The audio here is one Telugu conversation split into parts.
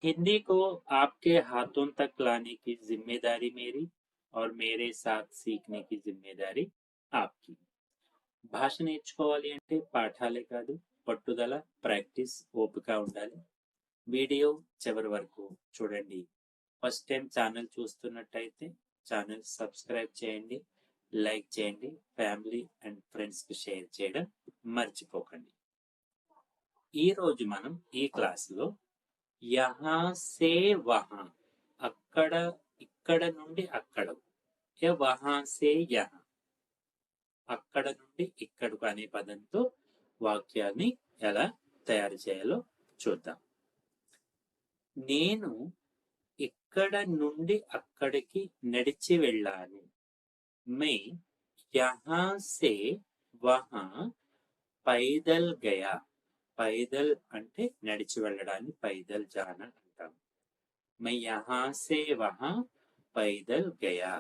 हिंदी को आपके हाथों तक लाने की जिम्मेदारी मेरी और मेरे साथ सीखने की जिम्मेदारी आपकी. భాష నేర్చుకోవాలి అంటే పాఠాలే కాదు, పట్టుదల, ప్రాక్టీస్, ఓపిక ఉండాలి. వీడియో చివరి వరకు చూడండి. ఫస్ట్ టైం ఛానల్ చూస్తున్నట్టయితే ఛానల్ సబ్స్క్రైబ్ చేయండి, లైక్ చేయండి, ఫ్యామిలీ అండ్ ఫ్రెండ్స్కి షేర్ చేయడం మర్చిపోకండి. ఈరోజు మనం ఈ క్లాసులో యహా సే వహా, అక్కడ ఇక్కడ నుండి అక్కడ, వహా సే యహా, అక్కడ నుండి ఇక్కడకు అనే పదంతో వాక్యాన్ని ఎలా తయారు చేయాలో చూద్దాం. నేను ఇక్కడ నుండి అక్కడికి నడిచి వెళ్ళాను. మే యహా సే వహా పైదల్ గయా. పైదల్ అంటే నడిచి వెళ్ళడాన్ని పైదల్ జానా అంటాం. మే యహా సే వహా పైదల్ గయా.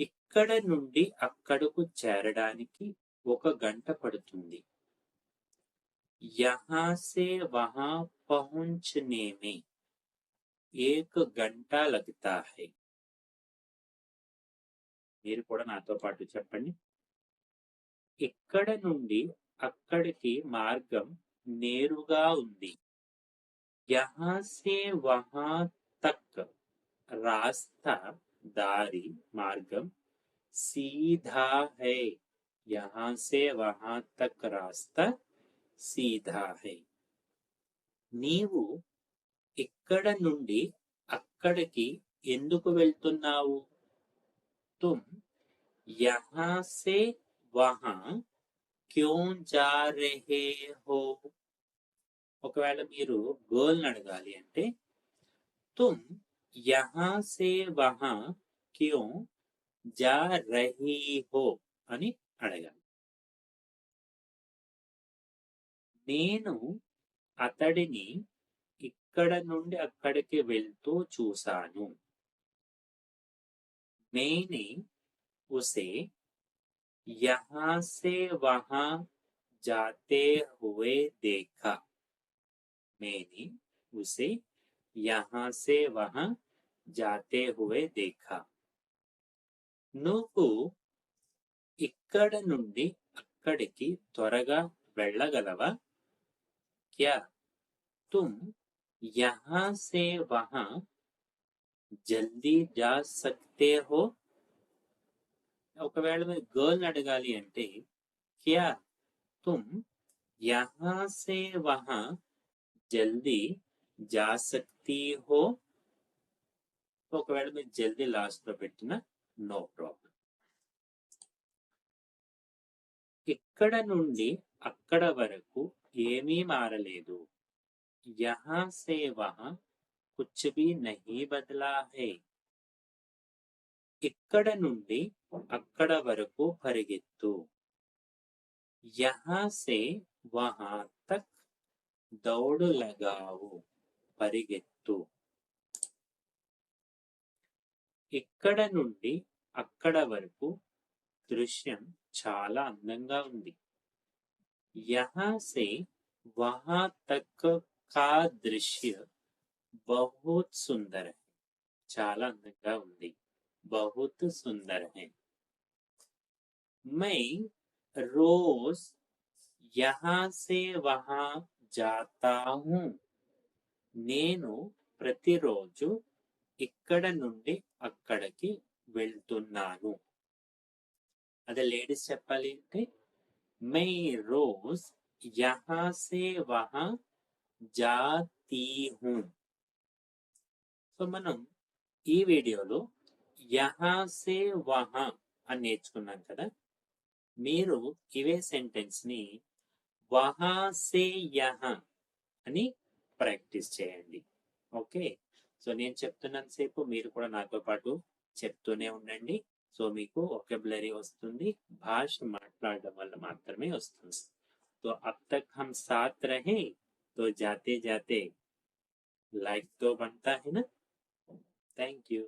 ఇక్కడ నుండి అక్కడకు చేరడానికి 1 గంట పడుతుంది. యహా సే వహా పహుంచనే మే 1 घंटा लगता है. మీరు కూడా నాతో పాటు చెప్పండి. ఇక్కడ నుండి అక్కడికి మార్గం నేరుగా ఉంది. యహా సే వహా తక్ రాస్తా, దారి, మార్గం సీధా హై. యహా సే వహా తక్ రాస్తా సీధా హై. నీవు ఇక్కడ నుండి అక్కడికి ఎందుకు వెళ్తున్నావు? తుమ్ యహా సే వహా క్యోం జా రహే హో. ఒకవేళ మీరు గర్ల్ని అడగాలి అంటే తుమ్ యహా సే వహా క్యోం జా రహీ హో అని అడగాలి. నేను అతడిని ఇక్కడ నుండి అక్కడికి వెళ్తూ చూశాను. मैंने उसे यहाँ से वहां जाते हुए देखा. मैंने उसे यहाँ से वहां जाते हुए देखा. నువ్వు ఇక్కడ నుండి అక్కడికి త్వరగా వెళ్ళగలవా? क्या तुम यहाँ से वहां జల్దీ జా సక్తే హో. ఒకవేళ మీరు గర్ల్ని అడగాలి అంటే క్యా తుమ్ యహా సే వహా జల్దీ జా సక్తీ హో. ఒకవేళ మీరు జల్దీ లాస్ట్ లో పెట్టిన నో ప్రాబ్లం. ఇక్కడ నుండి అక్కడ వరకు ఏమీ మారలేదు. యహా సే వహా కుచ్ భీ నహీ బదలా హై. ఇక్కడ నుండి అక్కడ వరకు పరిగెత్తు. యహా సే వహా తక్ దౌడు లగావు. పరిగెత్తు. ఇక్కడ నుండి అక్కడ వరకు దృశ్యం చాలా అందంగా ఉంది. యహా సే వహా తక్ కా దృశ్య బహుత్ సుందర్ హై. చాలా అందంగా ఉంది. बहुत सुंदर है. मैं रोज यहाँ से वहां जाता हूँ. నేను ప్రతిరోజు ఇక్కడ నుండి అక్కడికి వెళ్తున్నాను. అదే లేడీస్ చెప్పాలి అంటే मैं रोज यहाँ से वहां जाती हूँ. సో మనం ఈ వీడియోలో యహా సే వహా అని నేర్చుకున్నాం కదా. మీరు ఇవే సెంటెన్స్ ని వహా సే యహా అని ప్రాక్టీస్ చేయండి. ఓకే, సో నేను చెప్తున్నంత సేపు మీరు కూడా నాతో పాటు చెప్తూనే ఉండండి. సో మీకు వొకాబులరీ వస్తుంది, భాష మాట్లాడడం వల్ల మాత్రమే వస్తుంది. तो अब तक हम साथ रहे तो जाते जाते लाइक तो बनता है ना. Thank you.